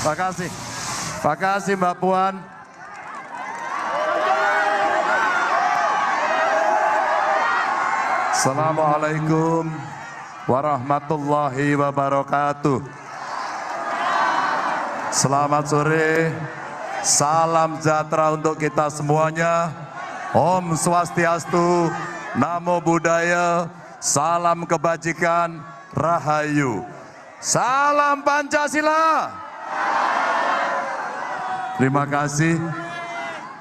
Makasih. Makasih Mbak Puan. Assalamualaikum warahmatullahi wabarakatuh. Selamat sore. Salam sejahtera untuk kita semuanya. Om Swastiastu, Namo Buddhaya, salam kebajikan, Rahayu. Salam Pancasila. Terima kasih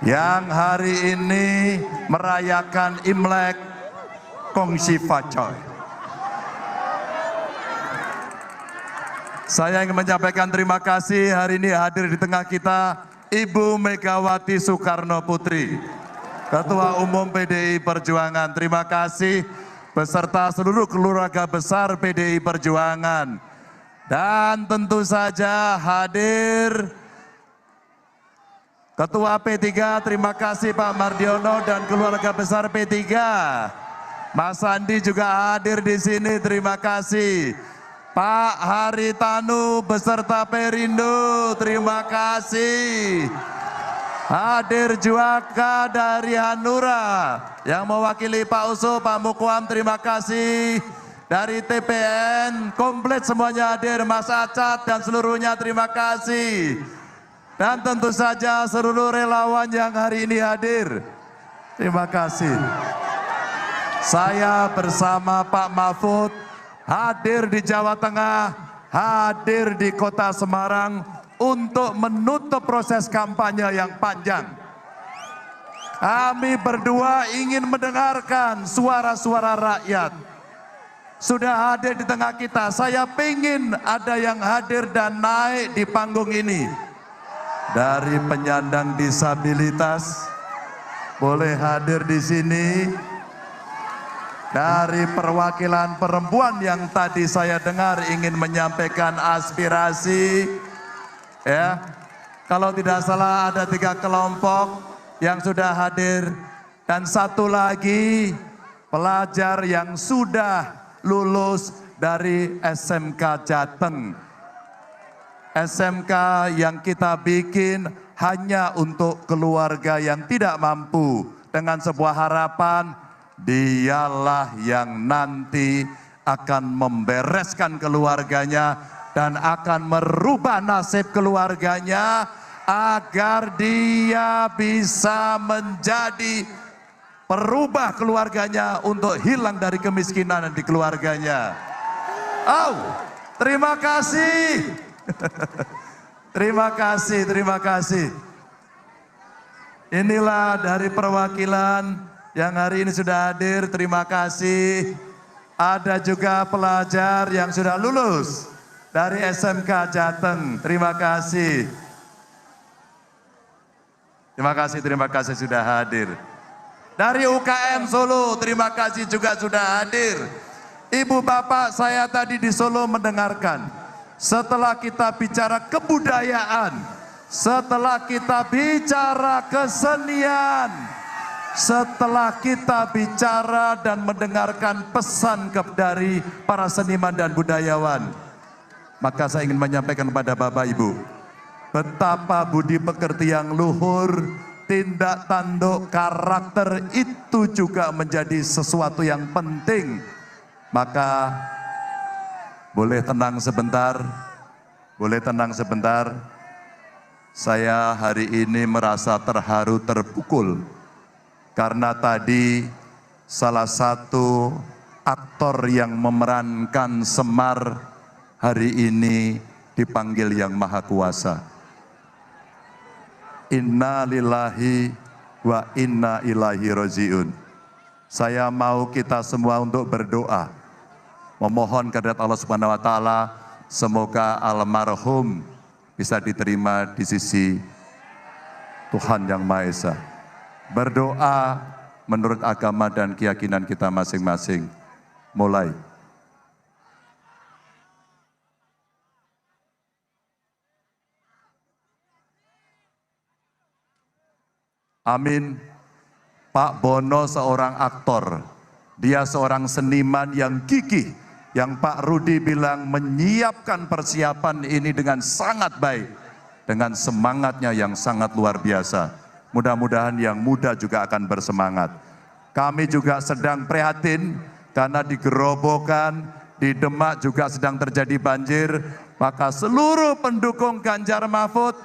yang hari ini merayakan Imlek Kongsi Facoy. Saya ingin menyampaikan terima kasih hari ini hadir di tengah kita Ibu Megawati Soekarno Putri, Ketua Umum PDI Perjuangan. Terima kasih beserta seluruh keluarga besar PDI Perjuangan. Dan tentu saja hadir Ketua P3, terima kasih Pak Mardiono dan keluarga besar P3. Mas Sandi juga hadir di sini, terima kasih. Pak Haritanu beserta Perindo, terima kasih. Hadir juga dari Hanura yang mewakili Pak Uso, Pak Mukwam, terima kasih. Dari TPN, komplit semuanya hadir, Mas Acat dan seluruhnya terima kasih. Dan tentu saja seluruh relawan yang hari ini hadir, terima kasih. Saya bersama Pak Mahfud hadir di Jawa Tengah, hadir di Kota Semarang untuk menutup proses kampanye yang panjang. Kami berdua ingin mendengarkan suara-suara rakyat. Sudah hadir di tengah kita, saya ingin ada yang hadir dan naik di panggung ini. Dari penyandang disabilitas, boleh hadir di sini. Dari perwakilan perempuan yang tadi saya dengar ingin menyampaikan aspirasi, ya. Kalau tidak salah ada 3 kelompok yang sudah hadir dan satu lagi pelajar yang sudah lulus dari SMK Jateng. SMK yang kita bikin hanya untuk keluarga yang tidak mampu, dengan sebuah harapan dialah yang nanti akan membereskan keluarganya dan akan merubah nasib keluarganya agar dia bisa menjadi perubah keluarganya untuk hilang dari kemiskinan di keluarganya. Oh, terima kasih. Terima kasih, terima kasih. Inilah dari perwakilan yang hari ini sudah hadir, terima kasih. Ada juga pelajar yang sudah lulus dari SMK Jateng, terima kasih. Terima kasih sudah hadir. Dari UKM Solo, terima kasih juga sudah hadir. Ibu bapak saya tadi di Solo mendengarkan, setelah kita bicara kebudayaan, setelah kita bicara kesenian, setelah kita bicara dan mendengarkan pesan dari para seniman dan budayawan, maka saya ingin menyampaikan kepada Bapak Ibu, betapa budi pekerti yang luhur, tindak tanduk karakter itu juga menjadi sesuatu yang penting. Maka boleh tenang sebentar, boleh tenang sebentar. Saya hari ini merasa terharu, terpukul. Karena tadi salah satu aktor yang memerankan Semar hari ini dipanggil Yang Maha Kuasa. Inna lillahi wa inna ilaihi rajiun. Saya mau kita semua untuk berdoa, memohon kehadirat Allah Subhanahu wa taala, semoga almarhum bisa diterima di sisi Tuhan Yang Maha Esa. Berdoa menurut agama dan keyakinan kita masing-masing. Mulai. Amin. Pak Bono seorang aktor, dia seorang seniman yang gigih, yang Pak Rudi bilang menyiapkan persiapan ini dengan sangat baik. dengan semangatnya yang sangat luar biasa. Mudah-mudahan yang muda juga akan bersemangat. Kami juga sedang prihatin karena di Gerobokan, di Demak juga sedang terjadi banjir. Maka seluruh pendukung Ganjar Mahfud,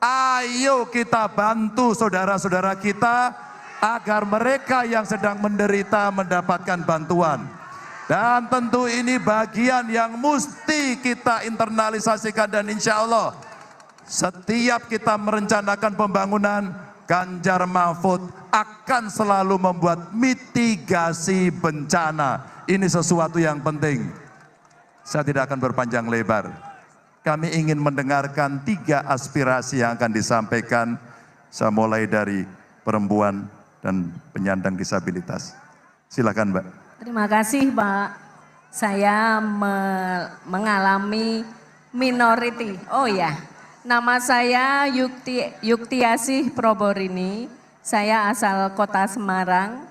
ayo kita bantu saudara-saudara kita agar mereka yang sedang menderita mendapatkan bantuan. Dan tentu ini bagian yang mesti kita internalisasikan, dan insya Allah setiap kita merencanakan pembangunan, Ganjar Mahfud akan selalu membuat mitigasi bencana. Ini sesuatu yang penting. Saya tidak akan berpanjang lebar. Kami ingin mendengarkan 3 aspirasi yang akan disampaikan. Saya mulai dari perempuan dan penyandang disabilitas. Silakan, Mbak. Terima kasih, Pak. Saya mengalami minority. Oh ya, nama saya Yuktiasih Proborini. Saya asal Kota Semarang.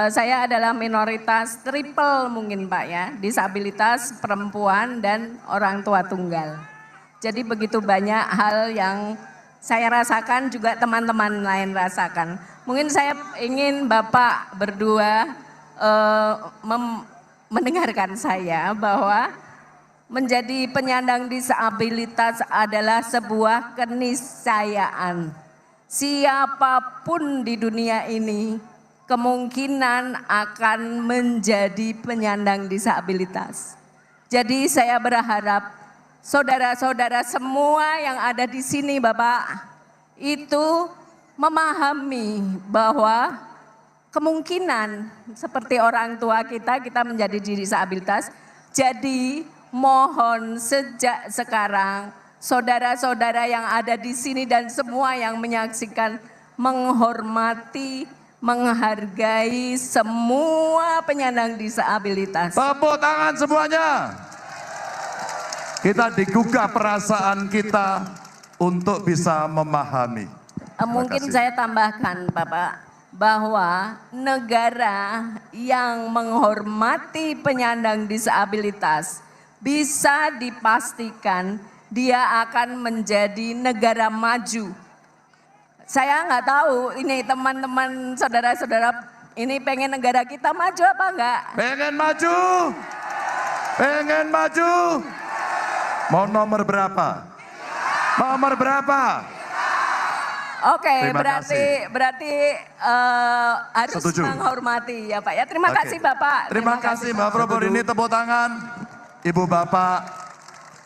Saya adalah minoritas triple mungkin, Pak ya, disabilitas, perempuan, dan orang tua tunggal. Jadi begitu banyak hal yang saya rasakan, juga teman-teman lain rasakan. Mungkin saya ingin Bapak berdua mendengarkan saya bahwa menjadi penyandang disabilitas adalah sebuah keniscayaan. Siapapun di dunia ini kemungkinan akan menjadi penyandang disabilitas. Jadi saya berharap saudara-saudara semua yang ada di sini, Bapak, itu memahami bahwa kemungkinan seperti orang tua kita menjadi disabilitas. Jadi mohon sejak sekarang saudara-saudara yang ada di sini dan semua yang menyaksikan menghormati, menghargai semua penyandang disabilitas. Tepuk tangan semuanya. Kita digugah perasaan kita untuk bisa memahami. Mungkin saya tambahkan, Bapak, bahwa negara yang menghormati penyandang disabilitas bisa dipastikan dia akan menjadi negara maju. Saya nggak tahu ini teman-teman saudara-saudara ini pengen negara kita maju apa enggak? Pengen maju? Pengen maju? Mau nomor berapa? Nomor berapa? Oke, berarti harus setuju, menghormati ya Pak ya. Terima kasih Bapak. Terima kasih Mbak Proborini, tepuk tangan. Ibu Bapak,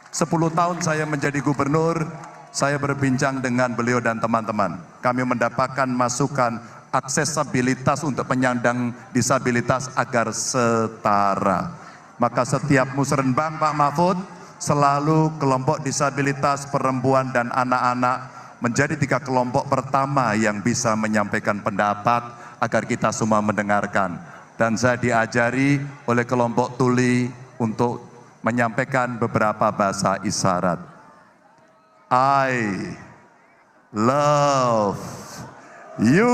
10 tahun saya menjadi gubernur, saya berbincang dengan beliau dan teman-teman. Kami mendapatkan masukan aksesibilitas untuk penyandang disabilitas agar setara. Maka setiap musrenbang Pak Mahfud, selalu kelompok disabilitas, perempuan dan anak-anak menjadi 3 kelompok pertama yang bisa menyampaikan pendapat agar kita semua mendengarkan. Dan saya diajari oleh kelompok tuli untuk menyampaikan beberapa bahasa isyarat. I love you.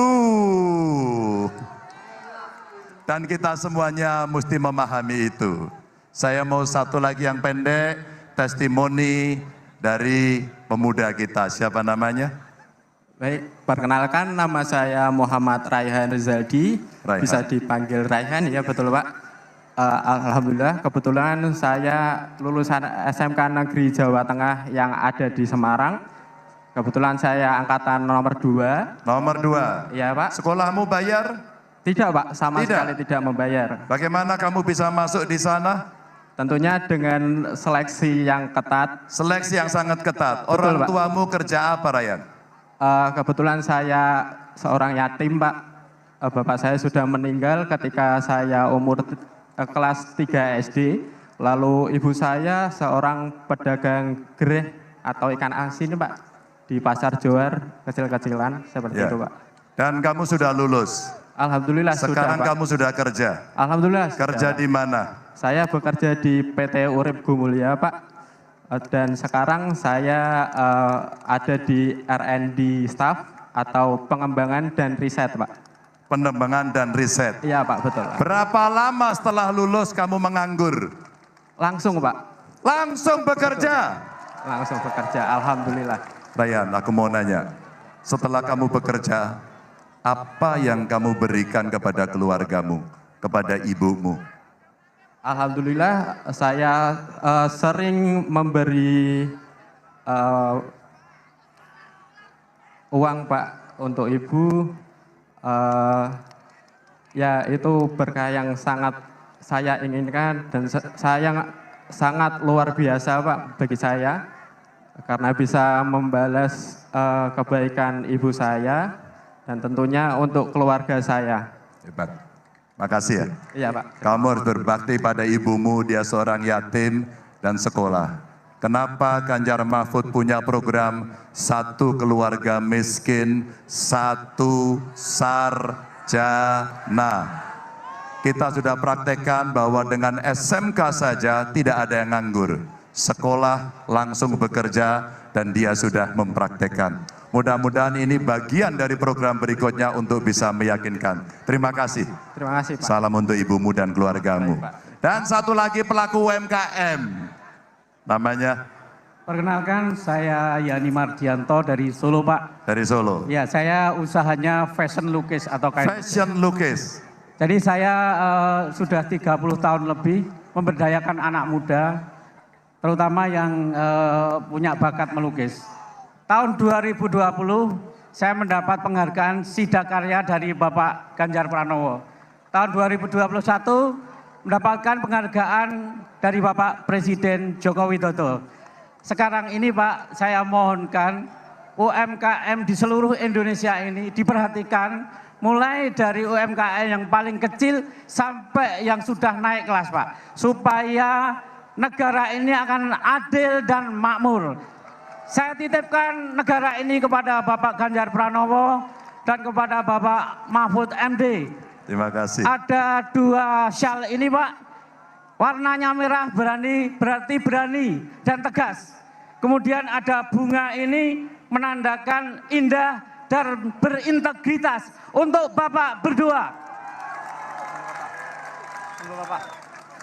Dan kita semuanya mesti memahami itu. Saya mau satu lagi yang pendek, testimoni dari pemuda kita. Siapa namanya? Baik, perkenalkan nama saya Muhammad Raihan Rizaldi. Bisa dipanggil Raihan, ya betul Pak. Alhamdulillah, kebetulan saya lulusan SMK Negeri Jawa Tengah yang ada di Semarang. Kebetulan saya angkatan nomor 2. Nomor 2? Iya Pak. Sekolahmu bayar? Tidak Pak, sama sekali tidak membayar. Bagaimana kamu bisa masuk di sana? Tentunya dengan seleksi yang ketat. Seleksi yang sangat ketat. Orang betul, tuamu kerja apa, Ryan? Kebetulan saya seorang yatim, Pak. Bapak saya sudah meninggal ketika saya umur kelas 3 SD. Lalu ibu saya seorang pedagang gereh atau ikan asin, Pak, di pasar Johar, kecil-kecilan seperti itu, Pak. Dan kamu sudah lulus? Alhamdulillah sekarang sudah, Pak. Kamu sudah kerja? Alhamdulillah. Kerja di mana? Saya bekerja di PT Urip Gumulya, Pak. Dan sekarang saya ada di R&D Staff atau pengembangan dan riset, Pak. Pengembangan dan riset? Iya, Pak, betul. Berapa lama setelah lulus kamu menganggur? Langsung, Pak. Langsung bekerja? Betul. Langsung bekerja, alhamdulillah. Ryan, aku mau nanya, setelah kamu bekerja, apa yang kamu berikan kepada keluargamu, kepada ibumu? Alhamdulillah saya sering memberi uang Pak untuk ibu. Ya itu berkah yang sangat saya inginkan dan saya sangat luar biasa Pak bagi saya karena bisa membalas kebaikan ibu saya dan tentunya untuk keluarga saya. Hebat. Makasih ya. Iya Pak. Kamu harus berbakti pada ibumu, dia seorang yatim dan sekolah. Kenapa Ganjar Mahfud punya program satu keluarga miskin, satu sarjana? Kita sudah praktekkan bahwa dengan SMK saja tidak ada yang nganggur. Sekolah langsung bekerja dan dia sudah mempraktekkan. Mudah-mudahan ini bagian dari program berikutnya untuk bisa meyakinkan. Terima kasih. Terima kasih Pak. Salam untuk ibumu dan keluargamu. Dan satu lagi pelaku UMKM. Namanya? Perkenalkan, saya Yani Mardianto dari Solo, Pak. Dari Solo. Ya, saya usahanya fashion lukis atau kain. Fashion lukis. Jadi saya sudah 30 tahun lebih memberdayakan anak muda, terutama yang punya bakat melukis. Tahun 2020 saya mendapat penghargaan Sidakarya dari Bapak Ganjar Pranowo. Tahun 2021 mendapatkan penghargaan dari Bapak Presiden Joko Widodo. Sekarang ini Pak, saya mohonkan UMKM di seluruh Indonesia ini diperhatikan, mulai dari UMKM yang paling kecil sampai yang sudah naik kelas Pak, supaya negara ini akan adil dan makmur. Saya titipkan negara ini kepada Bapak Ganjar Pranowo dan kepada Bapak Mahfud MD. Terima kasih. Ada 2 syal ini Pak, warnanya merah berarti berani dan tegas. Kemudian ada bunga ini menandakan indah dan berintegritas untuk Bapak berdua.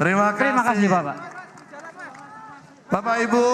Terima kasih Bapak. Bapak Ibu,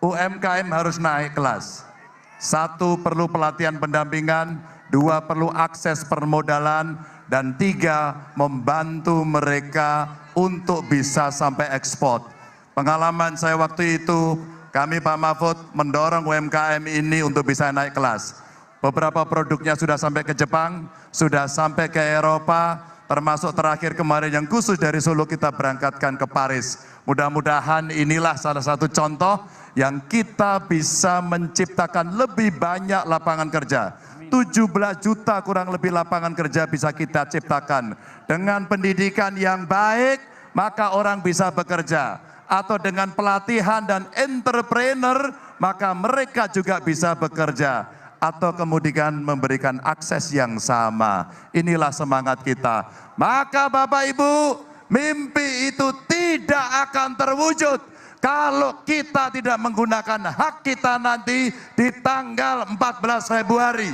UMKM harus naik kelas. 1, perlu pelatihan pendampingan, 2, perlu akses permodalan, dan 3, membantu mereka untuk bisa sampai ekspor. Pengalaman saya waktu itu, kami Pak Mahfud mendorong UMKM ini untuk bisa naik kelas. Beberapa produknya sudah sampai ke Jepang, sudah sampai ke Eropa, termasuk terakhir kemarin yang khusus dari Solo kita berangkatkan ke Paris. Mudah-mudahan inilah salah satu contoh yang kita bisa menciptakan lebih banyak lapangan kerja. 17 juta kurang lebih lapangan kerja bisa kita ciptakan. Dengan pendidikan yang baik, maka orang bisa bekerja. Atau dengan pelatihan dan entrepreneur, maka mereka juga bisa bekerja. Atau kemudian memberikan akses yang sama. Inilah semangat kita. Maka Bapak Ibu, mimpi itu tidak akan terwujud kalau kita tidak menggunakan hak kita nanti di tanggal 14 Februari.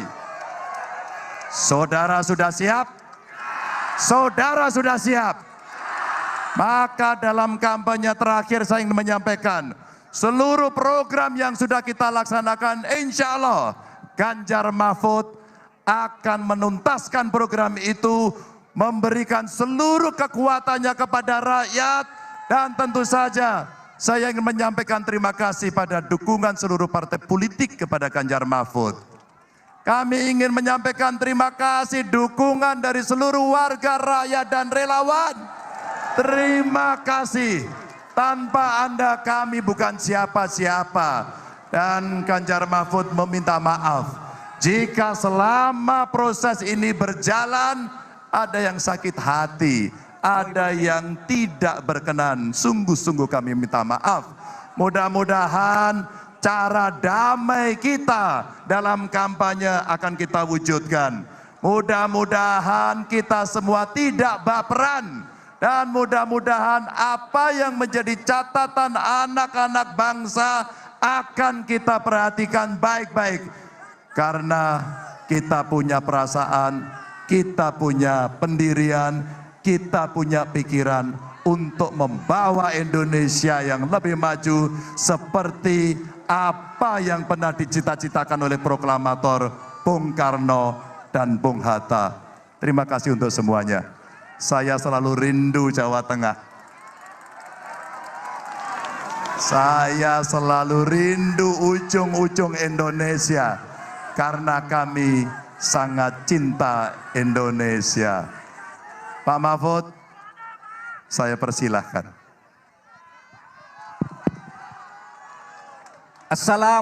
Saudara sudah siap? Saudara sudah siap? Maka dalam kampanye terakhir saya ingin menyampaikan, seluruh program yang sudah kita laksanakan, insya Allah Ganjar Mahfud akan menuntaskan program itu, memberikan seluruh kekuatannya kepada rakyat, dan tentu saja saya ingin menyampaikan terima kasih pada dukungan seluruh partai politik kepada Ganjar Mahfud. Kami ingin menyampaikan terima kasih dukungan dari seluruh warga, rakyat, dan relawan. Terima kasih. Tanpa Anda kami bukan siapa-siapa. Dan Ganjar Mahfud meminta maaf jika selama proses ini berjalan ada yang sakit hati, ada yang tidak berkenan. Sungguh-sungguh kami minta maaf. Mudah-mudahan cara damai kita dalam kampanye akan kita wujudkan. Mudah-mudahan kita semua tidak baperan. Dan mudah-mudahan apa yang menjadi catatan anak-anak bangsa akan kita perhatikan baik-baik. Karena kita punya perasaan, kita punya pendirian, kita punya pikiran untuk membawa Indonesia yang lebih maju seperti apa yang pernah dicita-citakan oleh proklamator Bung Karno dan Bung Hatta. Terima kasih untuk semuanya. Saya selalu rindu Jawa Tengah. Saya selalu rindu ujung-ujung Indonesia karena kami sangat cinta Indonesia. Pak Mahfud, saya persilahkan. Assalamualaikum.